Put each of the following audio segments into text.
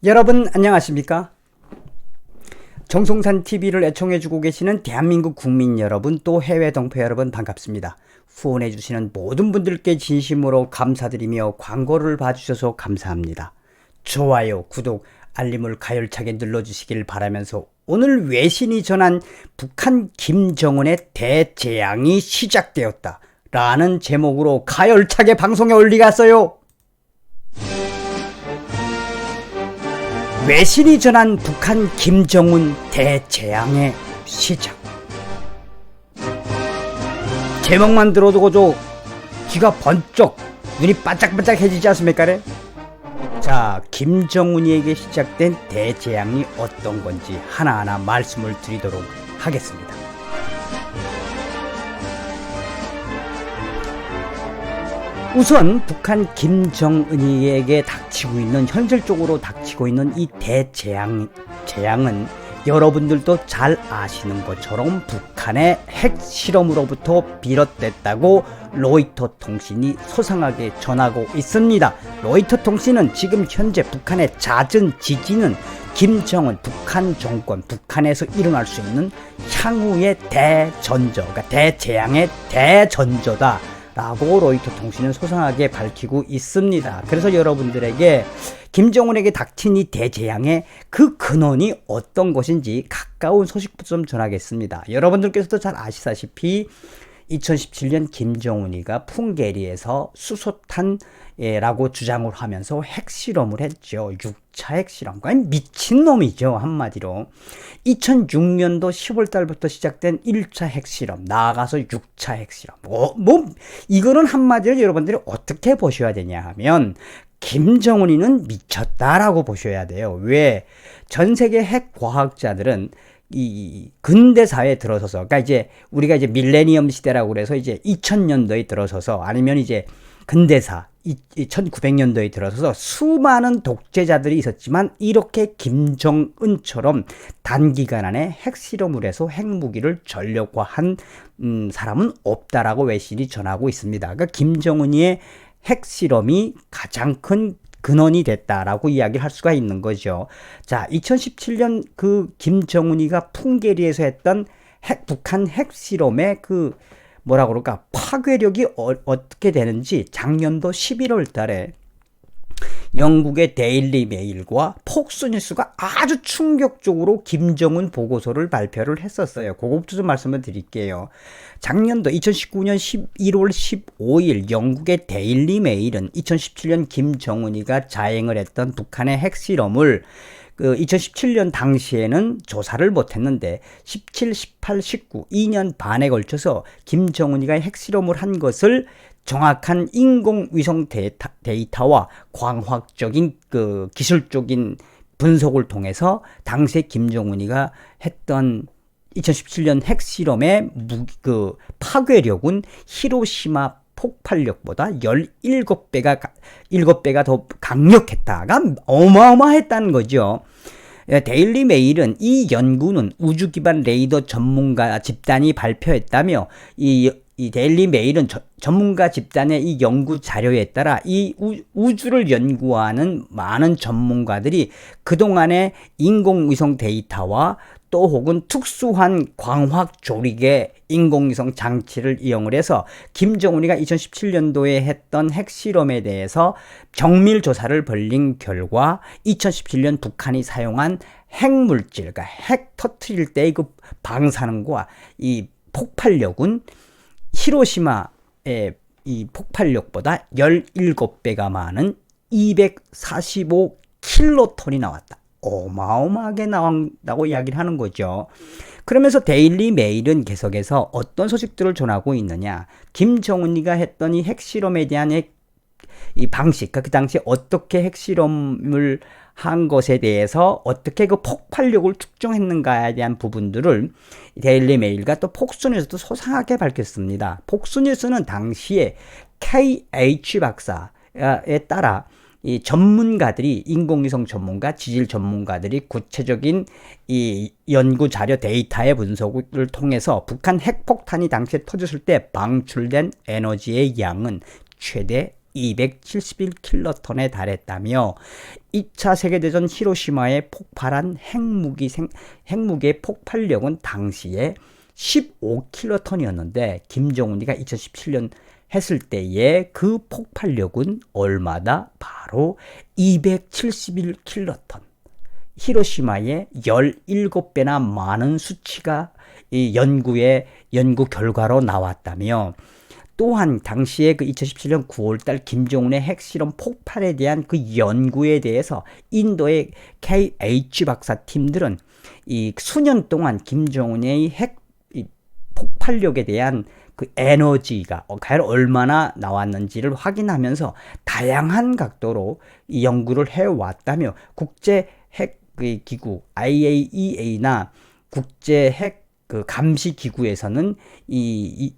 여러분 안녕하십니까? 정송산 TV를 애청해주고 계시는 대한민국 국민 여러분, 또 해외 동포 여러분 반갑습니다. 후원해주시는 모든 분들께 진심으로 감사드리며 광고를 봐주셔서 감사합니다. 좋아요, 구독, 알림을 가열차게 눌러주시길 바라면서 오늘 외신이 전한 북한 김정은의 대재앙이 시작되었다 라는 제목으로 가열차게 방송에 올리갔어요. 외신이 전한 북한 김정은 대재앙의 시작. 제목만 들어도 귀가 번쩍, 눈이 반짝반짝해지지 않습니까? 자, 김정은이에게 시작된 대재앙이 어떤 건지 하나하나 말씀을 드리도록 하겠습니다. 우선 북한 김정은이에게 현실적으로 닥치고 있는 이 재앙은 여러분들도 잘 아시는 것처럼 북한의 핵실험으로부터 비롯됐다고 로이터 통신이 소상하게 전하고 있습니다. 로이터 통신은 지금 현재 북한의 잦은 지지는 김정은 북한 정권, 북한에서 일어날 수 있는 향후의 대전조, 그러니까 대재앙의 대전조다 라고 로이터 통신은 소상하게 밝히고 있습니다. 그래서 여러분들에게 김정은에게 닥친 이 대재앙의 그 근원이 어떤 것인지 가까운 소식부터 좀 전하겠습니다. 여러분들께서도 잘 아시다시피 2017년 김정은이가 풍계리에서 수소탄이라고 주장을 하면서 핵실험을 했죠. 6차 핵실험. 미친놈이죠, 한마디로. 2006년도 10월 달부터 시작된 1차 핵실험, 나아가서 6차 핵실험. 이거는 한마디로 여러분들이 어떻게 보셔야 되냐 하면 김정은이는 미쳤다라고 보셔야 돼요. 왜? 전 세계 핵 과학자들은 이 근대 사회에 들어서서, 그러니까 이제 우리가 이제 밀레니엄 시대라고 그래서 이제 2000년도에 들어서서, 아니면 이제 근대사 1900년도에 들어서서 수많은 독재자들이 있었지만 이렇게 김정은처럼 단기간 안에 핵실험을 해서 핵무기를 전력화한 사람은 없다라고 외신이 전하고 있습니다. 그러니까 김정은이의 핵실험이 가장 큰 근원이 됐다라고 이야기를 할 수가 있는 거죠. 자, 2017년 그 김정은이가 풍계리에서 했던 북한 핵실험의 그 뭐라 그럴까, 파괴력이 어떻게 되는지 작년도 11월 달에 영국의 데일리 메일과 폭스뉴스가 아주 충격적으로 김정은 보고서를 발표를 했었어요. 그것부터 좀 말씀을 드릴게요. 작년도 2019년 11월 15일 영국의 데일리 메일은 2017년 김정은이가 자행을 했던 북한의 핵실험을 2017년 당시에는 조사를 못했는데 17, 18, 19, 2년 반에 걸쳐서 김정은이가 핵실험을 한 것을 정확한 인공위성 데이터와 광학적인 기술적인 분석을 통해서 당시에 김정은이가 했던 2017년 핵실험의 파괴력은 히로시마 폭발력보다 17배가 더 강력했다가 어마어마했다는 거죠. 데일리 메일은 이 연구는 우주 기반 레이더 전문가 집단이 발표했다며, 이 데일리 메일은 전문가 집단의 이 연구 자료에 따라 이 우주를 연구하는 많은 전문가들이 그동안의 인공위성 데이터와 또 혹은 특수한 광학 조리개 인공위성 장치를 이용을 해서 김정은이가 2017년도에 했던 핵실험에 대해서 정밀 조사를 벌린 결과 2017년 북한이 사용한 핵물질, 그러니까 핵 터트릴 때의 그 방사능과 이 폭발력은 히로시마의 이 폭발력보다 17배가 많은 245킬로톤이 나왔다. 어마어마하게 나온다고 이야기를 하는 거죠. 그러면서 데일리 메일은 계속해서 어떤 소식들을 전하고 있느냐, 김정은이가 했던 이 핵실험에 대한 이 방식, 그 당시에 어떻게 핵실험을 한 것에 대해서 어떻게 그 폭발력을 측정했는가에 대한 부분들을 데일리 메일과 또 폭스뉴스도 소상하게 밝혔습니다. 폭스뉴스는 당시에 KH 박사에 따라 이 전문가들이, 인공위성 전문가, 지질 전문가들이 구체적인 이 연구 자료 데이터의 분석을 통해서 북한 핵폭탄이 당시에 터졌을 때 방출된 에너지의 양은 최대 271킬로톤에 달했다며 2차 세계대전 히로시마에 폭발한 핵무기의 폭발력은 당시에 15킬로톤이었는데 김정은이가 2017년 했을 때의 그 폭발력은 얼마다? 바로 271킬로톤. 히로시마의 17배나 많은 수치가 이 연구 결과로 나왔다며, 또한 당시에 그 2017년 9월달 김정은의 핵실험 폭발에 대한 그 연구에 대해서 인도의 KH 박사 팀들은 이 수년 동안 김정은의 핵 폭발력에 대한 그 에너지가 과연 얼마나 나왔는지를 확인하면서 다양한 각도로 이 연구를 해왔다며, 국제 핵 기구 IAEA나 국제 핵 그 감시 기구에서는 이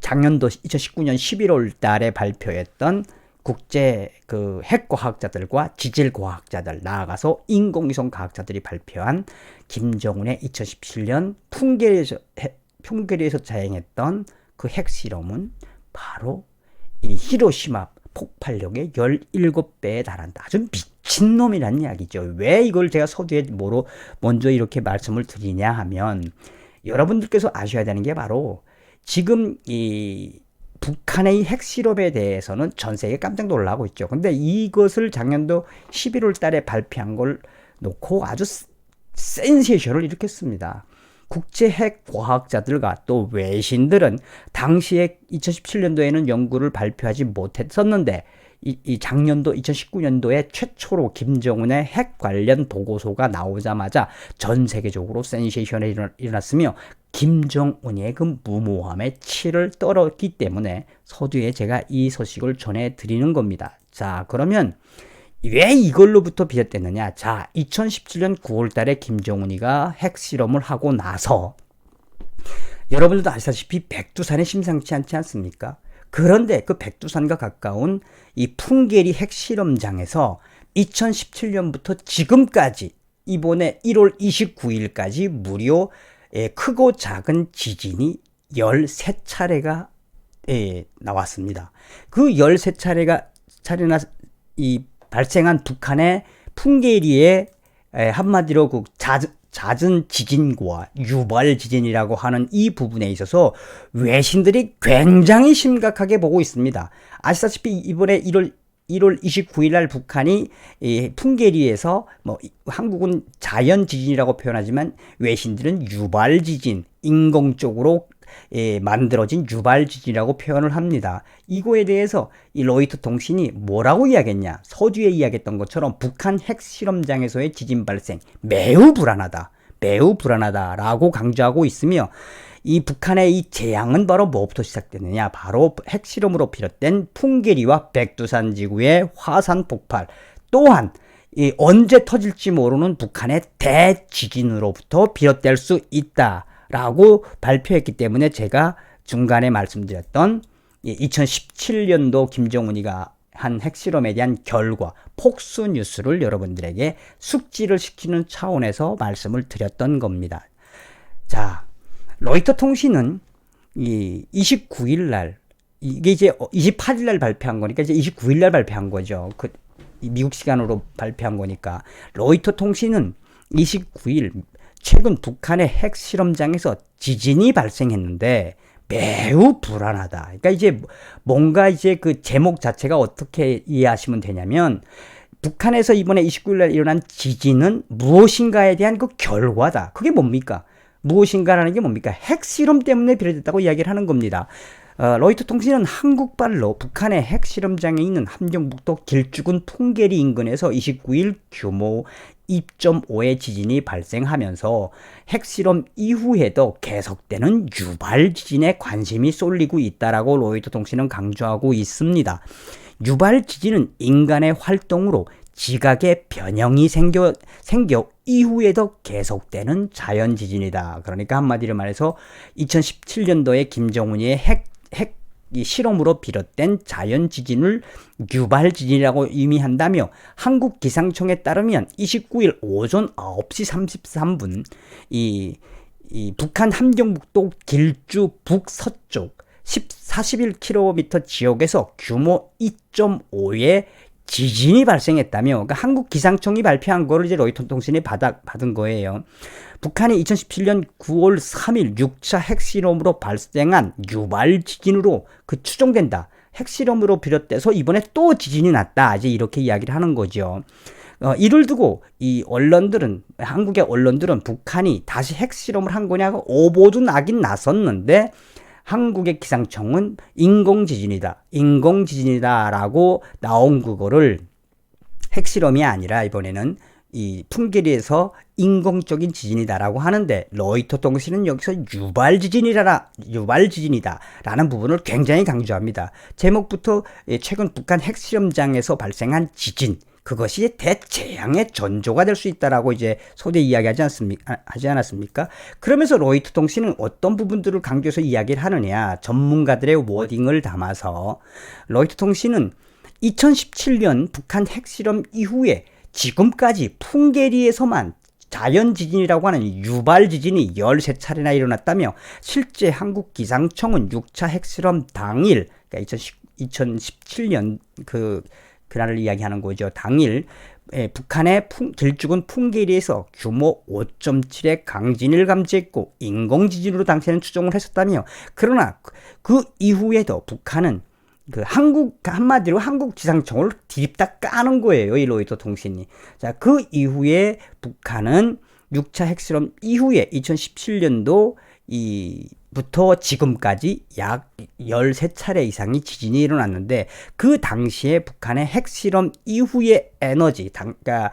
작년도 2019년 11월 달에 발표했던 국제 그 핵과학자들과 지질과학자들, 나아가서 인공위성 과학자들이 발표한 김정은의 2017년 풍계리에서 자행했던 그 핵실험은 바로 이 히로시마 폭발력의 17배에 달한다. 아주 미친놈이란 이야기죠. 왜 이걸 제가 서두에 먼저 이렇게 말씀을 드리냐 하면, 여러분들께서 아셔야 되는 게 바로 지금 이 북한의 핵실험에 대해서는 전 세계 깜짝 놀라고 있죠. 근데 이것을 작년도 11월 달에 발표한 걸 놓고 아주 센세이션을 일으켰습니다. 국제 핵 과학자들과 또 외신들은 당시에 2017년도에는 연구를 발표하지 못했었는데, 이 작년도 2019년도에 최초로 김정은의 핵 관련 보고서가 나오자마자 전 세계적으로 센세이션이 일어났으며, 김정은의 그 무모함에 치를 떨었기 때문에 서두에 제가 이 소식을 전해드리는 겁니다. 자, 그러면 왜 이걸로부터 비롯됐느냐? 자, 2017년 9월 달에 김정은이가 핵실험을 하고 나서 여러분들도 아시다시피 백두산이 심상치 않지 않습니까? 그런데 그 백두산과 가까운 이 풍계리 핵실험장에서 2017년부터 지금까지 이번에 1월 29일까지 무려 크고 작은 지진이 13차례가 나왔습니다. 그 13차례나 발생한 북한의 풍계리의 한마디로 그 잦은 지진과 유발 지진이라고 하는 이 부분에 있어서 외신들이 굉장히 심각하게 보고 있습니다. 아시다시피 이번에 1월 29일 날 북한이 풍계리에서 한국은 자연 지진이라고 표현하지만 외신들은 유발 지진, 인공적으로 만들어진 유발 지진이라고 표현을 합니다. 이거에 대해서 이 로이터 통신이 뭐라고 이야기했냐? 서두에 이야기했던 것처럼 북한 핵실험장에서의 지진 발생 매우 불안하다라고 강조하고 있으며, 이 북한의 이 재앙은 바로 뭐부터 시작되느냐? 바로 핵실험으로 비롯된 풍계리와 백두산 지구의 화산 폭발, 또한 언제 터질지 모르는 북한의 대지진으로부터 비롯될 수 있다라고 발표했기 때문에, 제가 중간에 말씀드렸던 2017년도 김정은이가 한 핵실험에 대한 결과, 폭스 뉴스를 여러분들에게 숙지를 시키는 차원에서 말씀을 드렸던 겁니다. 자, 로이터 통신은 이 29일 날, 이게 이제 28일 날 발표한 거니까 이제 29일 날 발표한 거죠. 미국 시간으로 발표한 거니까. 로이터 통신은 29일 최근 북한의 핵실험장에서 지진이 발생했는데 매우 불안하다. 그러니까 이제 뭔가 이제 그 제목 자체가 어떻게 이해하시면 되냐면, 북한에서 이번에 29일 날 일어난 지진은 무엇인가에 대한 그 결과다. 그게 뭡니까? 무엇인가라는 게 뭡니까? 핵실험 때문에 비롯됐다고 이야기를 하는 겁니다. 로이터 통신은 한국발로 북한의 핵실험장에 있는 함경북도 길쭉은 풍계리 인근에서 29일 규모 2.5의 지진이 발생하면서 핵실험 이후에도 계속되는 유발 지진에 관심이 쏠리고 있다라고 로이터 통신은 강조하고 있습니다. 유발 지진은 인간의 활동으로 지각의 변형이 생겨 이후에도 계속되는 자연 지진이다. 그러니까 한마디로 말해서 2017년도에 김정은이의 핵 실험으로 비롯된 자연 지진을 유발 지진이라고 의미한다며, 한국 기상청에 따르면 29일 오전 9시 33분 이 북한 함경북도 길주 북서쪽 41km 지역에서 규모 2.5의 지진이 발생했다며, 그러니까 한국 기상청이 발표한 거를 이제 로이터 통신이 받은 거예요. 북한이 2017년 9월 3일 6차 핵실험으로 발생한 유발 지진으로 추정된다. 핵실험으로 비롯돼서 이번에 또 지진이 났다. 이제 이렇게 이야기를 하는 거죠. 이를 두고 이 언론들은, 한국의 언론들은 북한이 다시 핵실험을 한 거냐고 오보도 나긴 나섰는데, 한국의 기상청은 인공지진이다라고 나온 그거를 핵실험이 아니라 이번에는 이 풍계리에서 인공적인 지진이다라고 하는데, 로이터 통신은 여기서 유발지진이다라는 부분을 굉장히 강조합니다. 제목부터 최근 북한 핵실험장에서 발생한 지진, 그것이 대재앙의 전조가 될 수 있다라고 이제 소대 이야기하지 않았습니까? 그러면서 로이터 통신은 어떤 부분들을 강조해서 이야기를 하느냐, 전문가들의 워딩을 담아서 로이터 통신은 2017년 북한 핵실험 이후에 지금까지 풍계리에서만 자연지진이라고 하는 유발 지진이 13차례나 일어났다며, 실제 한국 기상청은 6차 핵실험 당일, 그러니까 2017년 그날을 이야기하는 거죠. 당일 북한의 길쭉은 풍계리에서 규모 5.7의 강진을 감지했고 인공지진으로 당시에는 추정을 했었다며, 그러나 그 이후에도 북한은 한마디로 한국 기상청을 디립다 까는 거예요, 이 로이터 통신이. 자, 그 이후에 북한은 6차 핵실험 이후에 2017년도 부터 지금까지 약 13차례 이상의 지진이 일어났는데, 그 당시에 북한의 핵실험 이후의 에너지, 그러니까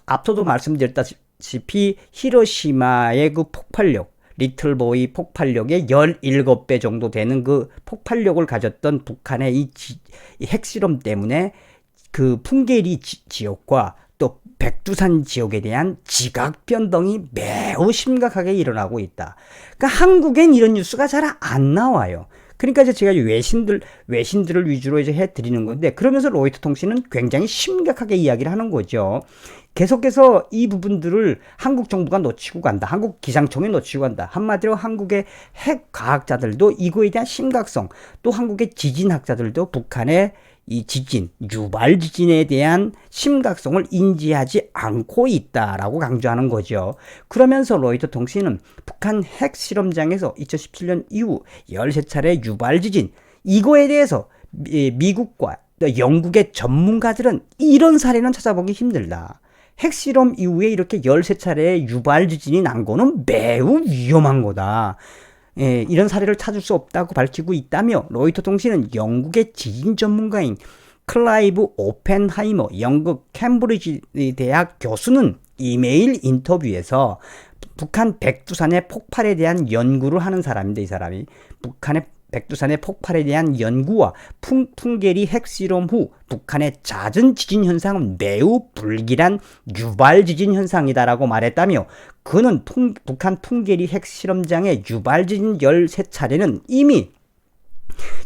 앞서도 말씀드렸다시피 히로시마의 그 폭발력, 리틀보이 폭발력의 17배 정도 되는 그 폭발력을 가졌던 북한의 이 핵실험 때문에 그 풍계리 지역과 또 백두산 지역에 대한 지각 변동이 매우 심각하게 일어나고 있다. 그러니까 한국엔 이런 뉴스가 잘 안 나와요. 그러니까 이제 제가 외신들을 위주로 이제 해드리는 건데, 그러면서 로이터 통신은 굉장히 심각하게 이야기를 하는 거죠. 계속해서 이 부분들을 한국 정부가 놓치고 간다. 한국 기상청이 놓치고 간다. 한마디로 한국의 핵 과학자들도 이거에 대한 심각성, 또 한국의 지진학자들도 북한의 이 지진, 유발 지진에 대한 심각성을 인지하지 않고 있다라고 강조하는 거죠. 그러면서 로이터 통신은 북한 핵실험장에서 2017년 이후 13차례 유발 지진, 이거에 대해서 미국과 영국의 전문가들은 이런 사례는 찾아보기 힘들다. 핵실험 이후에 이렇게 13차례의 유발 지진이 난 거는 매우 위험한 거다. 이런 사례를 찾을 수 없다고 밝히고 있다며, 로이터 통신은 영국의 지진 전문가인 클라이브 오펜하이머 영국 캠브리지 대학 교수는 이메일 인터뷰에서 북한 백두산의 폭발에 대한 연구를 하는 사람인데, 이 사람이 북한의 백두산의 폭발에 대한 연구와 풍계리 핵실험 후 북한의 잦은 지진 현상은 매우 불길한 유발 지진 현상이다라고 말했다며, 그는 북한 풍계리 핵실험장의 유발 지진 13차례는 이미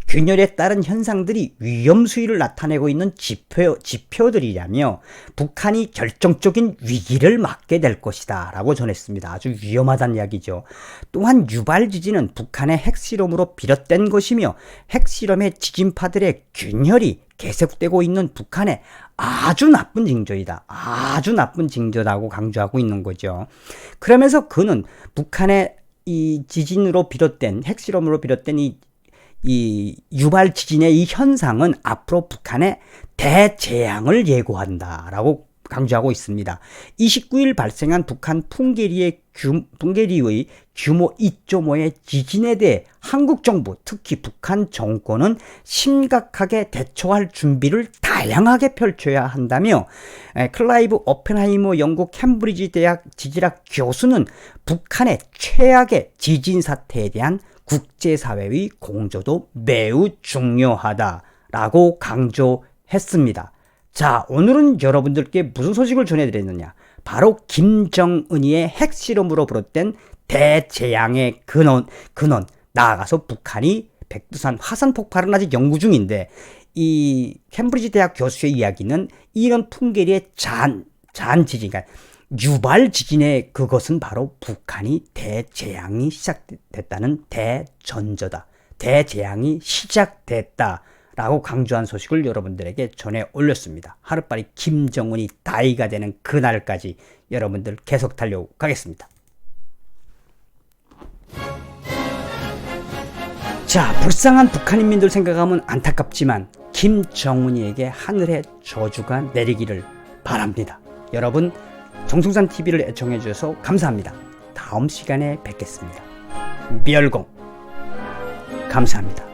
균열에 따른 현상들이 위험 수위를 나타내고 있는 지표들이라며, 북한이 결정적인 위기를 맞게 될 것이다 라고 전했습니다. 아주 위험하다는 이야기죠. 또한 유발 지진은 북한의 핵실험으로 비롯된 것이며, 핵실험의 지진파들의 균열이 계속되고 있는 북한의 아주 나쁜 징조이다. 아주 나쁜 징조라고 강조하고 있는 거죠. 그러면서 그는 북한의 이 지진으로 비롯된, 핵실험으로 비롯된 이 유발 지진의 이 현상은 앞으로 북한의 대재앙을 예고한다라고 강조하고 있습니다. 29일 발생한 북한 풍계리의 규모 2.5의 지진에 대해 한국 정부, 특히 북한 정권은 심각하게 대처할 준비를 다양하게 펼쳐야 한다며, 클라이브 오펜하이머 영국 캠브리지 대학 지질학 교수는 북한의 최악의 지진 사태에 대한 국제사회의 공조도 매우 중요하다라고 강조했습니다. 자, 오늘은 여러분들께 무슨 소식을 전해드렸느냐? 바로 김정은이의 핵실험으로 비롯된 대재앙의 근원, 나아가서 북한이 백두산 화산 폭발은 아직 연구 중인데, 이 캠브리지 대학 교수의 이야기는 이런 풍계리의 잔지진, 그러니까 유발 지진의 그것은 바로 북한이 대재앙이 시작됐다는 대전조다. 대재앙이 시작됐다라고 강조한 소식을 여러분들에게 전해 올렸습니다. 하루빨리 김정은이 다이가 되는 그날까지 여러분들 계속 달려가겠습니다. 자, 불쌍한 북한인민들 생각하면 안타깝지만 김정은이에게 하늘의 저주가 내리기를 바랍니다. 여러분, 정승산TV를 애청해 주셔서 감사합니다. 다음 시간에 뵙겠습니다. 멸공 감사합니다.